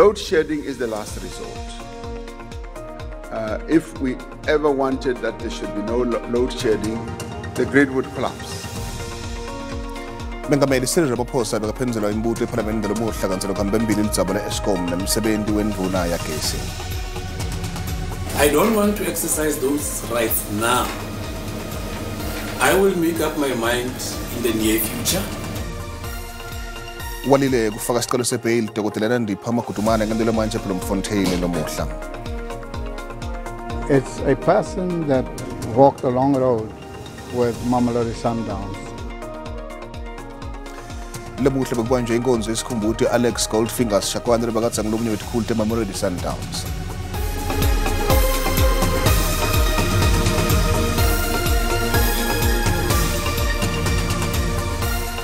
Load shedding is the last resort. If we ever wanted that there should be no load shedding, the grid would collapse. Mengameli Cyril Ramaphosa bekaphendula imibuto ePhalamende lomuhla kanselo kambembili Tindzaba leEskom nemsebenzi wendvuna yagesi. I don't want to exercise those rights now. I will make up my mind in the near future. Walile kufaka isicelo sebail Dr. Tindzaba makutumana ngandelo manje Bloemfontein lomuhla. It's a person that walked a long road with Mamelodi Sundowns. Lemuhle bekubanjwe inkonzo yesikhumbuzo Alex Goldfingers shakwanele bakatsa ngilomnye wethu te Mamelodi Sundowns.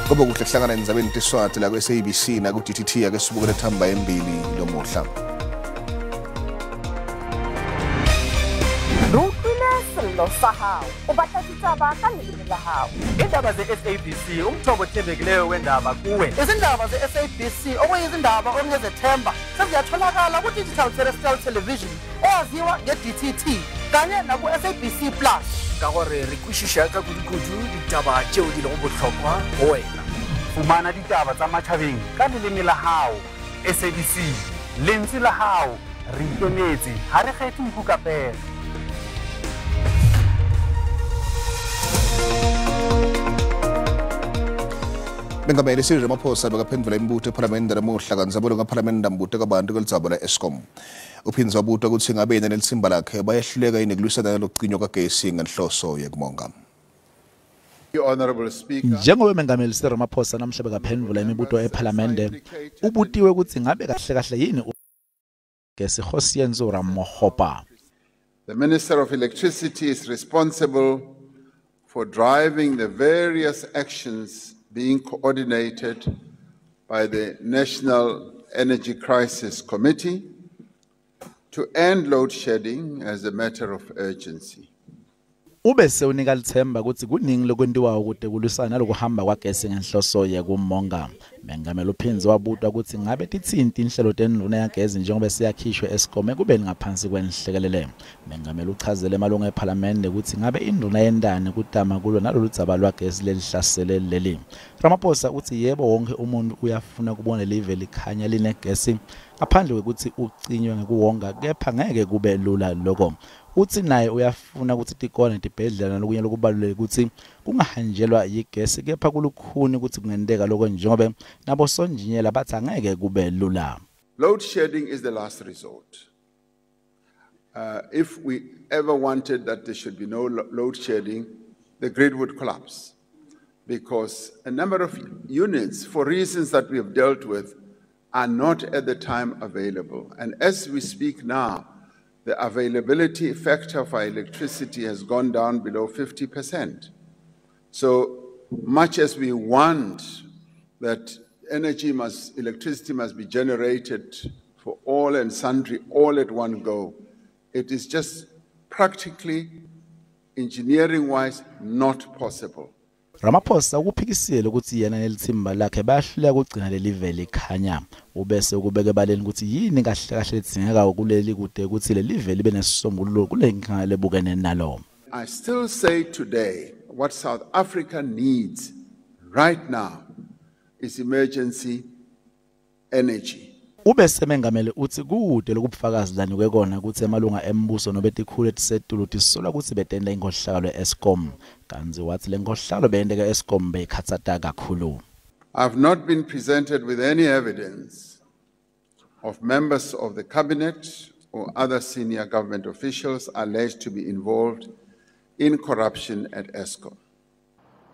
Kuba kuhle kuhlangana endzabeni tesiSwati la SABC na ku TTT ake sibukele thamba embili lomuhla. Sahau ubatla Tindzaba kanilimi lahao indaba ze-SABC umthombo othembekileyo wendaba kuwe izindaba ze-SABC okuyizindaba ongezethemba seziyatholakala ku-digital terrestrial television eyaziwa nge-DTT kanye naku-SABC Plus ka gore re kwešiša ka kudu-kudu ditaba tšeo di lego bohlokwa go wena. fumana ditaba tsa matšhabeng ka leleme la hao. SABC lentswe la hao re ikemetse ha re kgethe mphukapela. Mengameli Cyril Ramaphosa bekaphendula imibuto ePhalamende lomuhla kanselo kaPhalamende mbuto kabantu kweLidzaba leEskom. Uphindze wabuta ukuthi ngabe yena nelithimba lakhe bayehluleka yini kulwisana nalokucinywa kagesi ngenhloso yekumonga. Njengoba uMengameli Cyril Ramaphosa namhla bekaphendula imibuto ePhalamende ubutiwe ukuthi ngabe kahle kahle yini ugesi Khosi Yenzura Mohopa. The Minister of Electricity is responsible for driving the various actions being coordinated by the National Energy Crisis Committee to end load shedding as a matter of urgency. Ubese unika lithemba ukuthi kuningi lokwentiwa ukude kulisana nalokuhamba kwagesi ngenhloso yekumonga. Mengameli uphindze wabuta ukuthi ngabe tithinti inhlelo tenduna yagesi njengoba siyakhishwe Eskom kube ngaphansi kwenhlekelele. Mengameli uchazele emalunga ePhalamende ukuthi ngabe induna yendane kutama kulo nalolu dzaba lwagesi lelihlasele leli. Ramaphosa uthi yebo wonke umuntu uyafuna kubona live likhanya linegesi ngaphandle ukuthi ucinywe ngekuwonga kepha ngeke kube lula lokho. Uthi naye uyafuna ukuthi tikone tibhedlela lokunye lokubaluleka ukuthi kungahanjelwa yigesi kepha kulukhuni ukuthi kungendeka lokho njengoba nabo sonjiniyela bathi angeke kube lula. Load shedding is the last resort. If we ever wanted that there should be no load shedding, the grid would collapse because a number of units, for reasons that we have dealt with, are not at the time available. And as we speak now, the availability factor for electricity has gone down below 50%. So much as we want that electricity must be generated for all and sundry, all at one go, it is just practically, engineering-wise, not possible. Ramaphosa ukuphikisile ukuthi yena nelithimba lakhe bayahluleka ukugcina leli vele likhanya ubese ukubeka ebaleni ukuthi yini kahle kahle lidingeka kuleli kude ukuthi leli vele libe nesisombululo kule nkinga lebukene nalo. I still say today what South Africa needs right now is emergency energy. Ubese mengameli uthi kude lokubufakazi lani kwekona ukuthi emalunga embuso nobetikhulu etisetulu tisola ukuthi betenda inkohlakalo eEskom kanzi wathi lenkohlakalo beyendeka eEskom beyikhatsata kakhulu. I've not been presented with any evidence of members of the cabinet or other senior government officials alleged to be involved in corruption at Eskom.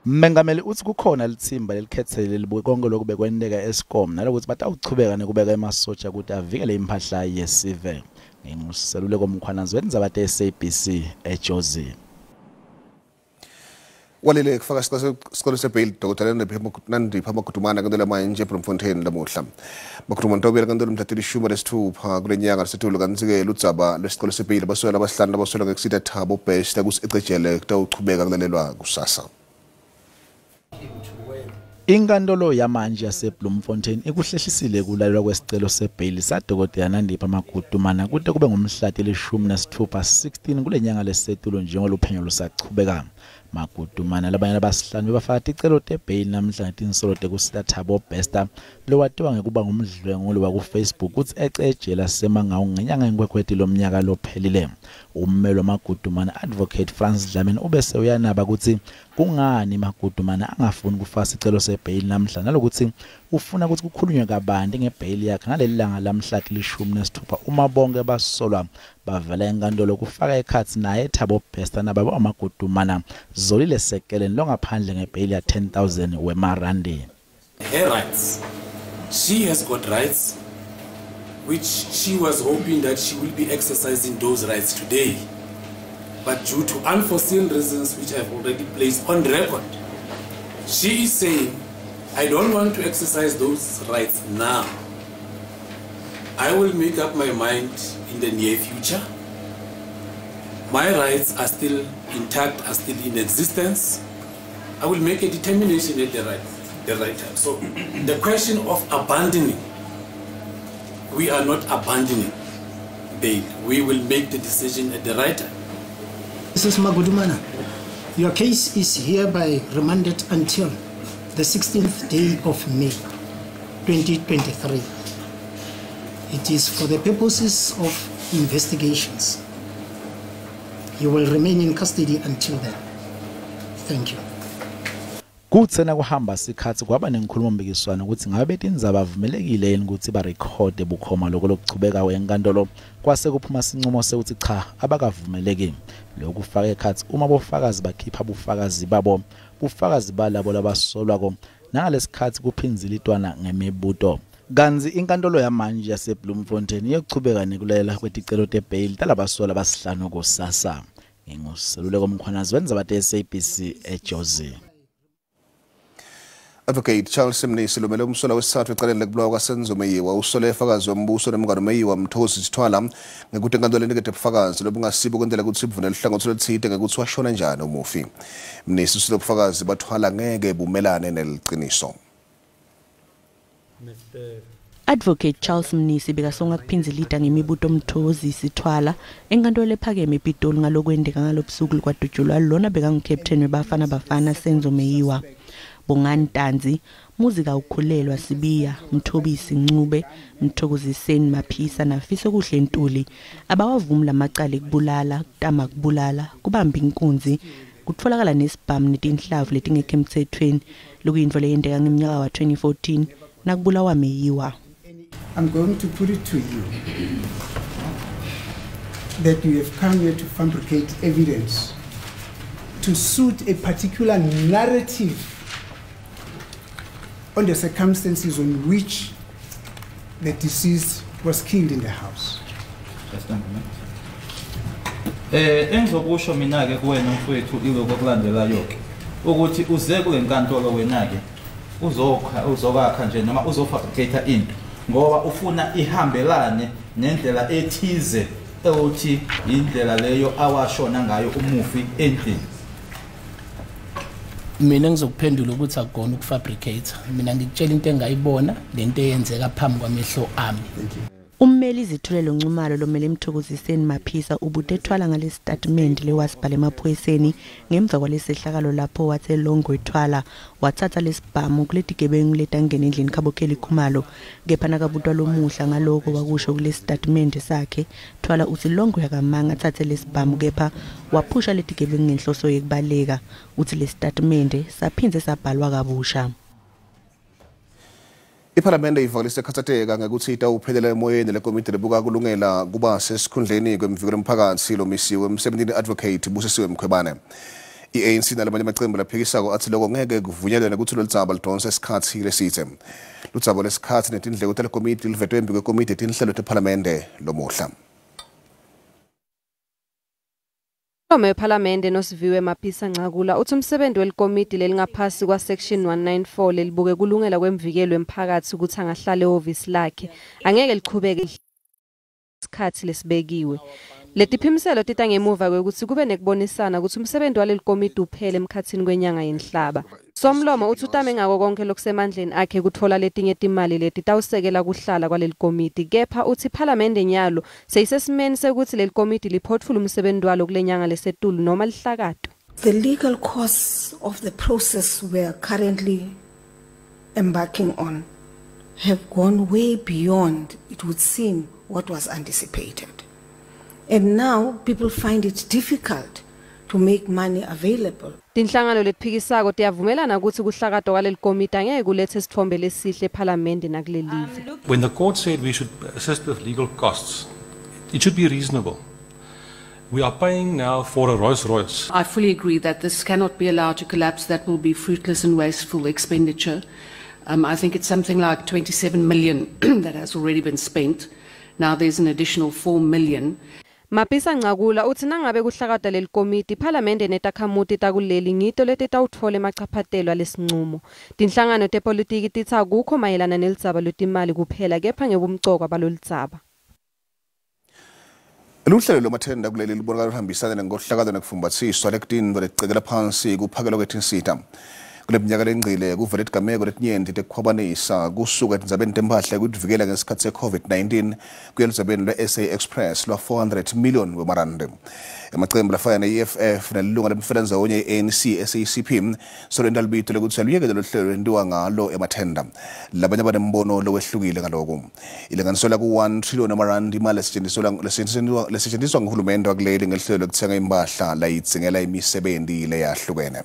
Mengameli uthi kukhona lithimba lelikhethele libuke konke lokhu bekwendeka Eskom nalokuthi batawuchubeka nekubeka emasotsha ukuthi avikele impahla yesive. Nginguselule komkhwanazi wendzaba te-SABC eJozi. Walile kufaka isikolo sebail Dr. Tindzaba makutumana ngandelo manje Bloemfontein lamuhla. Makutumana ntobela ngandelo mhla 16 kule nyanga lesithulu kanzike ludzaba lesikolo sebail basola abahlanu abasola ngekusitha Thabo Best kusicejele kutawuchubeka kulelelwa kusasa. Inkantolo yamanje yaseBloemfontein ikuhlehlisile kulalelwa kwesicelo sebail saDokotela Nandipha Magudumana kude kube ngomhla ka-16 kule nyanga lesetulo njengoluphenyo lusachubeka. Magudumana labanye abasihlanu bebafaka icelo lebail namhla ngetinsolo tekusitathabo Bester lowatiwa ngekuba ngumdlwenguli waku-Facebook kuthi ejele semangawu ngenyanga yenkwekwethi lomnyaka lophelile. Ummeli waMagudumana Advocate Francis Dlamini ubese uyanaba ukuthi kungani Magudumana angafuni ukufaka isicelo sebail namhla nalokuthi ufuna ukuthi kukhulunywe kabanti ngebail yakhe ngaleli langa lamhla ka-16 uma bonke basolwa bavela enkantolo kufaka ekhathi naye Thabo Bester nababo Magudumana zolile sekeleni longaphandle ngebail ya 10,000 wemarandi. Her rights. She has got rights which she was hoping that she will be exercising those rights today. But due to unforeseen reasons which I've already placed on record, she is saying, I don't want to exercise those rights now. I will make up my mind in the near future. My rights are still intact, are still in existence. I will make a determination at the right time. So the question of abandoning, we are not abandoning bail. We will make the decision at the right time. Mrs. Magudumana, your case is hereby remanded until the 16th day of May 2023. It is for the purposes of investigations. You will remain in custody until then. Thank you. Kutsena kuhamba sikhathi kwaba nenkhulumo mpikiswano ukuthi ngabe Tindzaba avumelekile yini ukuthi ba record ebukhoma lokho lokuchubeka wenkantolo kwase kuphuma sinqumo sekuthi cha abakavumeleki. Lokhu kufaka ekhathi uma bofakazi bakhipha ubufakazi babo bufakazi balabo labasolwako nangalesikhathi kuphinzile itwana ngemibuto. Kanzi inkantolo yamanje yaseBloemfontein iyochubeka nekulela kweticelo tebail talabasolwa abasihlanu kusasa. Nginguseluleko Mkhwanazi wenza SABC eJozi. Advocate Charles Mnisi lumele umsola wesithathu ecaleni lekubulawa kwaSenzo Meyiwa usole efakazi wombuso nomngane Meyiwa Mthosi Sithwala ngekuthi inkantolo inikethe ubufakazi lobungasibo kwendlela ukuthi ibuvune lihlangothi lethide ngekuthi washona njani umufi. Mnisi usole ubufakazi bathwala ngeke bumelane neliqiniso. Advocate Charles Mnisi bekasonga kuphinzilida ngemibuto Mthosi Sithwala enkantolo ephakeme ePitoli ngalokwendeka ngalobusuku kwadutshulwa lona bekangicaptain webafana bafana Senzo Meyiwa. Bongani Tanzi, muzika ukhulelwa Sibiya, Mthobisi Ncube, Mthokoziseni Maphisa nafiso kuhle Ntuli, abawavumula amacala ekubulala, kutama kubulala, kubamba inkunzi, kutfolakala nesibhamu netinhlavu letingekho emthethweni, lokuyinto leyendeka ngeminyaka wa 2014 nakubulawa Meyiwa. I'm going to put it to you that you have come here to fabricate evidence to suit a particular narrative on the circumstances on which the deceased was killed in the house. Just a moment. Engizokusho mina ke kuwena mfowethu iloko kulandela yonke ukuthi uze kule nkantolo wena ke uzokakha nje noma uzofabricate into ngoba ufuna ihambelane nendlela ethize eyothi indlela leyo awashona ngayo umufi endlini. Mina ngizokuphendula ukuthi akugona ukufabricate. Mina ngikutshela into engayibona lento eyenzeka phambi kwamehlo ami. Ummeli izithulelo ncumalo lomele Mthokoziseni Maphisa ubute ethwala ngale statement lewasibhala emaphoyiseni ngemva kwalesehlakalo lapho wathe Longo ethwala wathatha lesibhamu kuletigebengu letangena endlini Khabokheli Khumalo kepha nakabutwa lomuhla ngaloko wakusho kule statement sakhe thwala uthi Longo yakamanga athathe lesibhamu kepha waphusha letigebengu ngenhloso yekubaleka uthi le statement saphinze sabhalwa kabusha. Iparlamente ivalise khathatheka ngekuthi itawuphelela emoyeni lekomiti lebuka kulungela kuba sesikhundleni kwemvikelo omphakathi lomisiwe umsebenzini advocate Busisiwe Mkhwebane. I-ANC nalamanye amaqembu laphikisako athi lokho ngeke kuvunyelwe ukuthi loludzaba lidonse isikhathi lesithe. Ludzaba lesikhathi netindleko telekomiti livetwe embi kwekomiti etinhlelo teParlamente lomuhla. Parliament noSiviwe Maphisa Ncakula uthi umsebenzi welikomiti lelingaphasi kwa section 194 lelibuke kulungela kwemvikelo emphakathi ukuthi angahlale ehovisi lakhe angeke liqhubeke isikhathi lesibekiwe. Letiphimiselo tita ngemuva kwekuthi kube nekubonisana ukuthi umsebenzi waleli komiti uphele emkhathini kwenyanga yenhlaba. Somlomo uthi utame ngako konke lokusemandleni akhe kuthola letinye timali letitawusekela kuhlala kwaleli komiti, kepha uthi iPhalamende nyalo seyisesimeni sekuthi leli komiti liphothule umsebenzi walo kulenyanga lesetulu noma lihlakatho. The legal course of the process we are currently embarking on have gone way beyond, it would seem, what was anticipated. And now people find it difficult to make money available. Tinhlangano letiphikisako tiyavumelana ukuthi kuhlakatho kwaleli komiti angeke kulethe isithombe lesihle ePhalamende nakulelive. When the court said we should assist with legal costs, it should be reasonable. We are paying now for a Rolls Royce. I fully agree that this cannot be allowed to collapse. That will be fruitless and wasteful expenditure. I think it's something like 27 million that has already been spent. Now there's an additional 4 million. Mapisa Ngagula uthi nangabe kuhlakatha leli komiti iPhalamende netakhamuti takuleli ngito letitawutfola emachaphatelo alesinqumo. Tinhlangano tepolitiki tithi akukho mayelana nelidzaba lwetimali kuphela kepha ngebumcoko balolidzaba. Luhlelo lomathenda kuleli libonakala luhambisana nengohlakalo nekufumbatsiswa lekutindwa lecekela phansi kuphakelo kwetinsita. Kule minyaka lengcile kuvele tigameko letinyenti tekukhwabanisa kusuka etindzabeni tempahla kutivikela ngesikhathi se-COVID-19 kuya eludzabeni lwe-SA Express lwa 400 million wemarandi. Emacembu lafana ne-EFF nelilunga lemfelandawonye ye-ANC SABC solwenda libito lekuthi aluyekele luhlelo lwenziwa ngalo emathenda. Labanye abanembono lowehlukile ngalokho. Ilinganiselwa ku-1 trillion wemarandi imali lesetshenziswa nguhulumende wakuleli ngehlelo lokuthenga impahla layitsengela imisebenzi leyahlukene.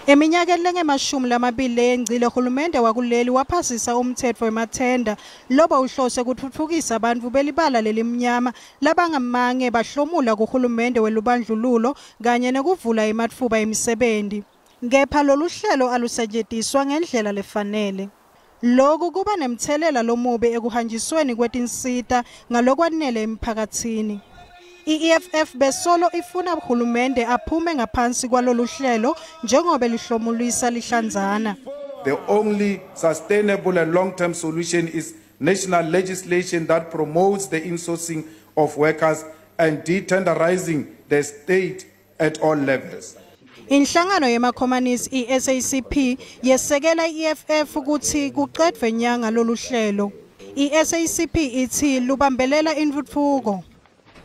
Eminyakeni engemashumi lamabili engcile uhulumende wakuleli waphasisa umthetho wemathenda loba uhlose kuthuthukisa abantu belibala lelimnyama labangamange bahlomula kuhulumende welubandlululo kanye nekuvula ematfuba emisebenzi. Kepha lolu hlelo alusetshenziswa ngendlela lefanele. Lokhu kuba nemthelela lomubi ekuhanjisweni kwetinsita ngalokwanele emphakathini. I-EFF besolo ifuna uhulumende aphume ngaphansi kwalolu hlelo njengoba lihlomulisa lihlanzana. The only sustainable and long-term solution is national legislation that promotes the insourcing of workers and detenderizing the state at all levels. Inhlangano yemakhomanisi i-SACP yesekela i-EFF ukuthi kuqedwe nyanga lolu hlelo. I-SACP ithi lubambelela intuthuko.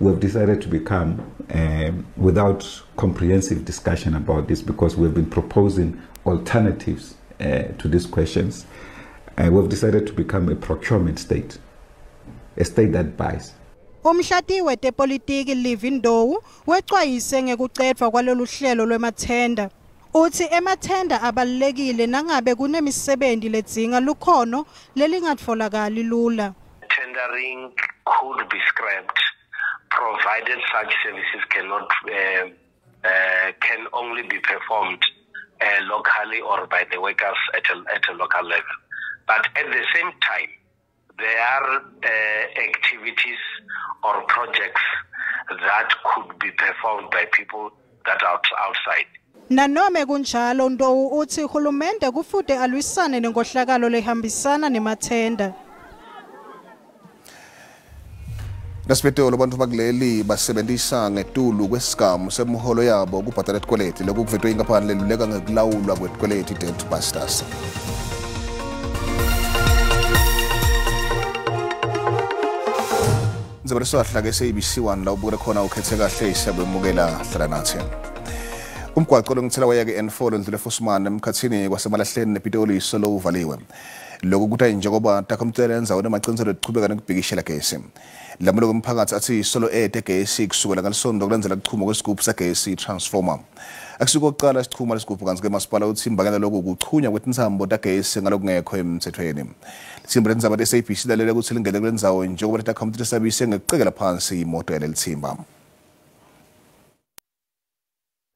We have decided to become, without comprehensive discussion about this, because we have been proposing alternatives to these questions, we have decided to become a procurement state, a state that buys. Umhlatiwe tepolitiki Livindow wexwayise ngekucedwa kwalolu hlelo lwemathenda. Uthi emathenda abalekile nangabe kunemisebenzi ledzinga lukhono lelingatfolakali lula. Tendering could be scrapped, provided such services can only be performed locally or by the workers at a local level. But at the same time, there are activities or projects that could be performed by people that are outside. Nanome kunjalo Ndowu uthi uhulumende kufuze alwisane nengohlakalo lehambisana nemathenda. Nasiphetho abantu bakuleli basebenzisa ngetulu kwesigamu semholo yabo ukubhadala etikweleti lokhu kuvetwe inkampani leluleka ngekulawulwa kwetikweleti debt busters. Nzabaleso ahlaka SABC 1 la ubukela khona ukhethe kahle isiyabemukela hlala nathi. Umgwaqo longithela wayake N4 ndlule Fosman emkhathini kwasemalahleni nePitoli solo uvaliwe. Lokhu kuthi njengoba takamtela enzawo nemaciniselo eqhubeka nokubhikishela gesi. Lamlo komphakathi athi solo gesi kusukela ngalisonto kulandela ukuchuma kwesigubhu sagesi transformer. Akusuka oqala isichuma lesigubhu kanti ke masipala uthi imbangela lokhu kuchunya kwetintsambo tagesi ngalokungekho emthethweni. Lithimba lendzaba leSABC lalela ukuthi lingene kulendzawo njengoba letakhamuti lesabise ngekuqekela phansi imoto yalelithimba.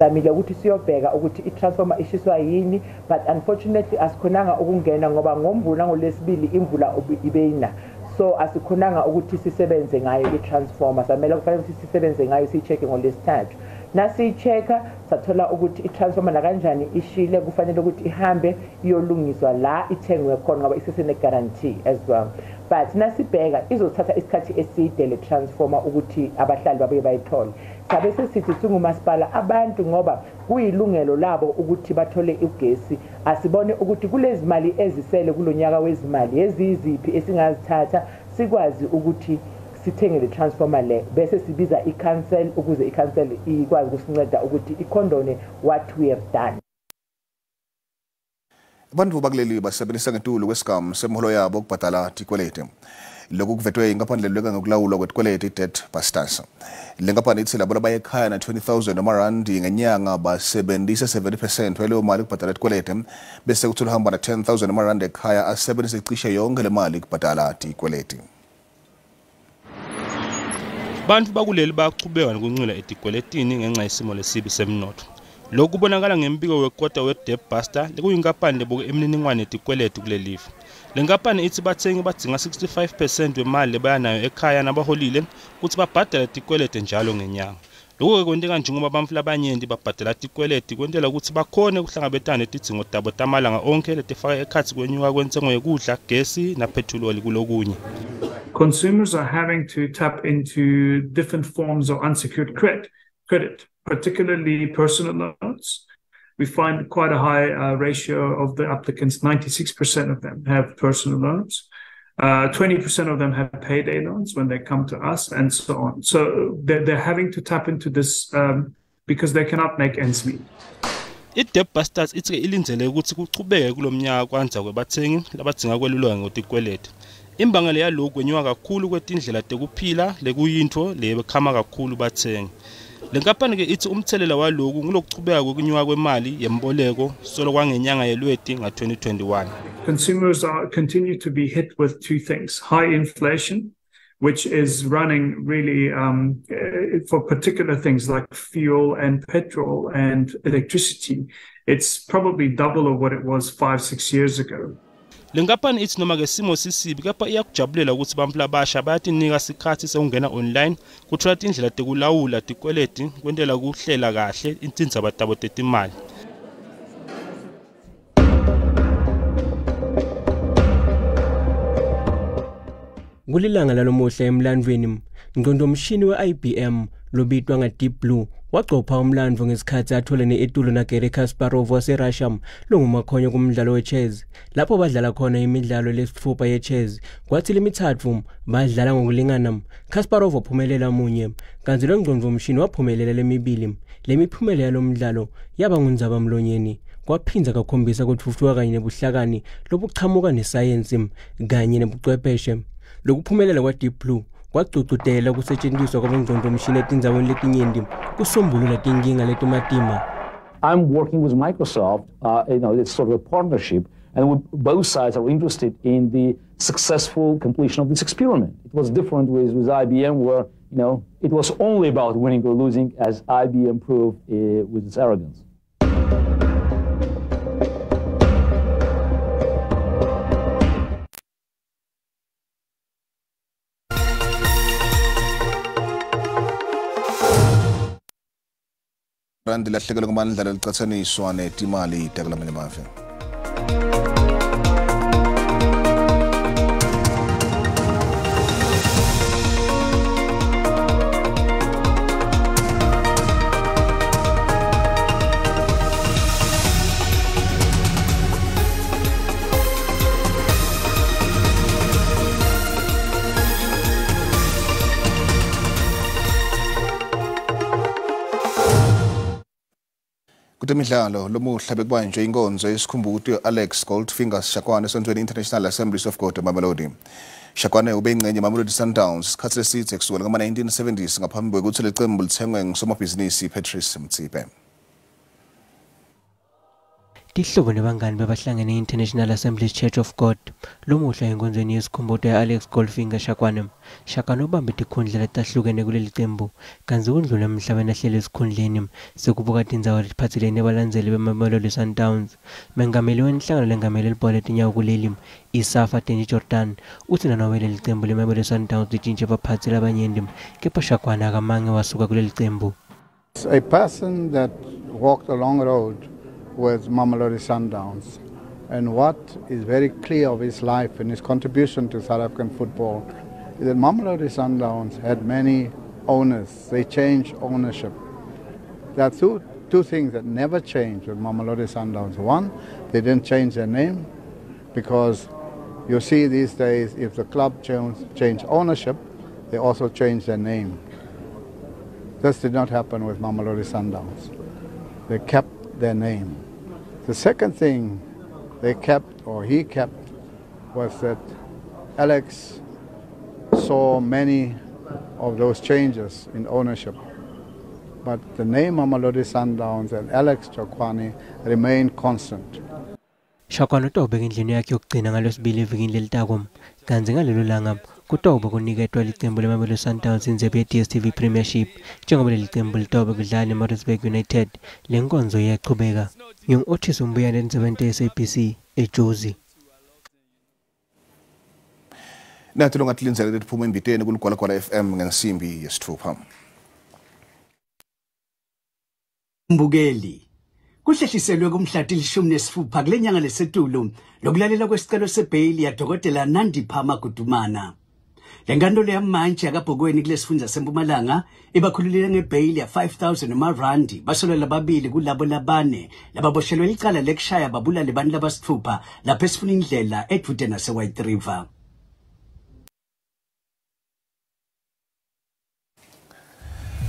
Zamile ukuthi siyobheka ukuthi itransformer ishiswa yini, but unfortunately asikhonanga ukungena ngoba ngomvula ngolesibili imvula ibeyina, so asikhonanga ukuthi sisebenze ngayo itransformer. Samela kufanele ukuthi sisebenze ngayo siyichecke ngolesithathu. nasiyichecka sathola ukuthi i-transformer nakanjani ishile kufanele ukuthi ihambe iyolungiswa la ithengwe khona ngoba isesene guarantee as well. But nasibheka izothatha isikhathi eside le transformer ukuthi abahlali babuye bayithole. Sabe sesithi singumasipala abantu ngoba kuyilungelo labo ukuthi bathole ugesi. Asibone ukuthi kulezi mali ezisele kulonyaka wezimali eziziphi esingazithatha sikwazi ukuthi sithenge le transformer le bese sibiza i-council ukuze i-council ikwazi ukusinceda ukuthi ikhondone what we have done. Abantu bakuleli basebenzisa ngetulu kwesigam semholo yabo ukubhadala tikwelete. Lokhu kuvetwe inkampani lelweka ngokulawulwa kwetikwelete i-debt busters. Le nkampani ithi labo labayekhaya na 20,000 amarandi ngenyanga basebenzisa 70% waleyo mali ukubhadala tikwelete bese kuthi uhamba na 10,000 amarandi ekhaya asebenzise cishe yonke le mali ukubhadala tikwelete. Bantu bakuleli baqhubeka nokuncula etikweletini ngenxa yesimo lesibi semnotho. Lokhu kubonakala ngembiko wekota we-debt buster lekuyinkampani lebuke imininingwane yetikweleti kulelive. Le nkampani ithi bathengi badzinga 65% wemali lebayanayo ekhaya nabaholile ukuthi babhadale tikweleti njalo ngenyanga. Lokho kwenteka njengoba abantu labanyenti babhadala tikweleti kwentela ukuthi bakhone ukuhlangabetana netidzingo tabo tamalanga onke letifaka ekhatsi kwenyuka kwentengo yokudla, gesi naphethiloli kulokunye. Consumers are having to tap into different forms of unsecured credit, particularly personal loans. We find quite a high ratio of the applicants, 96% of them have personal loans. 20% of them have payday loans when they come to us and so on. So they're having to tap into this because they cannot make ends meet. I-debt busters ithi ilindzele ukuthi kuchubeke kulomnyaka kwanza kwebathengi labadzinga kwelulwa ngotikwelete. Imbangela yalokhu kwenyuka kakhulu kwetindlela tekuphila lekuyintfo lebekhama kakhulu bathengi. Le nkampani ke ithi umthelela walokhu ngulokuchubeka kwenyuka kwemali yemboleko solo kwangenyanga yeLweti nga-2021. Consumers continue to be hit with two things: high inflation, which is running really for particular things like fuel and petrol and electricity. It's probably double of what it was 5-6 years ago. Le nkampani ithi noma ke simo sisibi kapa iyakujabulela ukuthi abantu labasha bayatinika isikhathi sokungena online kuthola indlela tekulawula tikweleti kwentela ukuhlela kahle intindzaba tabo tetimali. Kulilanga lalomuhle emlandweni ngqondomshini we-IBM lobitwa nga-Deep Blue waqopha umlandvo ngesikhathi atholene etulo naGary Kasparov waseRussia longumakhonyo kumdlalo we-chess lapho badlala khona imidlalo lesithupha ye-chess kwathi lemithathu badlala ngokulingana. Kasparov waphumelela munye kanti lo ngqondomshini waphumelela lemibili. Lemiphumela yalomdlalo yaba ngundzaba mlonyeni kwaphinza kakhombisa ukuthuthuka kanye nebuhlakani lobuqhamuka nesayensi kanye nebuchwepheshe. Lokuphumelela kwa-Deep Blue kwacucutela kusetshenziswa kwabongqondomshini etindzabeni letinyenti kusombulula tinkinga letimatima. I'm working with Microsoft, it's sort of a partnership, and both sides are interested in the successful completion of this experiment. It was different with IBM where, it was only about winning or losing, as IBM proved with its arrogance. Randi lahlekela kumandla licatsaniswa netimali tekulamanye emave. Kutemidlalo lomuhla bekubanjwe inkonzo yesikhumbuzo Alex Goldfinger Shakwane esontweni International Assemblies of God eMamelodi. Shakwane ubeyingcenye Mamelodi Sundowns isikhathi eside kusukela ngama-1970s ngaphambi kwekuthi lecembu lithengwe ngusomabhizinisi Patrice Mtsipe. Tihlobo nebangani bebahlangene International Assemblies Church of God lomuhla enkonzweni yesikhumbuzo Alex Goldfinger Shakwane. Shakwane ubambe tikhundla letahlukene kuleli cembu kanzi kundlula emhlabeni ahlele esikhundleni sekubuka tindzawo letiphatselene nebalandzeli beMamelodi Sundowns. Mengameli wenhlangano lengameli libhola letinyawo kuleli Isafa Tenji Jordan uthi nanowele licembu leMamelodi Sundowns litshintshwe baphatsi labanyenti kepha Shakwane akamange wasuka kuleli cembu. A person that walked a long road with Mamelodi Sundowns, and what is very clear of his life and his contribution to South African football is that Mamelodi Sundowns had many owners. They changed ownership. There are two things that never changed with Mamelodi Sundowns. One, they didn't change their name, because you see these days if the club change ownership, they also change their name. This did not happen with Mamelodi Sundowns. They kept their name. The second thing they kept, or he kept, was that Alex saw many of those changes in ownership. But the name Mamelodi Sundowns and Alex Chokwani remain constant. Shakwana Tobe ngendlini yakhe yokugcina ngaloSibili evikini lelitakum kanti ngalelo langa kuTobe kuniketwa liqembu leMamelodi Sundowns indebe ye-DStv Premiership njengoba leli qembu litobe kudlala neMaritzburg United. Le nkonzo iyaqhubeka. Ngingu-Otis Umbuyane endlebeni SABC eJozi. Nathi longathlinzela liphuma embiteni kuLugwalagwala FM ngensimbi yesithupha. Mbukeli kuhlehliselwe kumhlati il-16 kulenyanga lesetulu lokulalela kwesicelo sebhayili yaDokotela Nandipha Magudumana. Lenkantolo yamanje yakabhokweni kulesifundza seMpumalanga ibakhululile ngebhayili ya 5,000 amarandi basolwa babili kulabo labane lababoshelwe icala lekushaya babulale bantu labasithupha lapho esifuna indlela edvude nase-White River.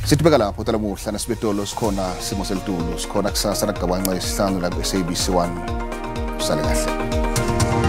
Sitibeka lapho talamuhla nasibetolo sikhona simo selitulu sikhona kusasa nakugabanga isihlanu la SABC 1 usale kahle.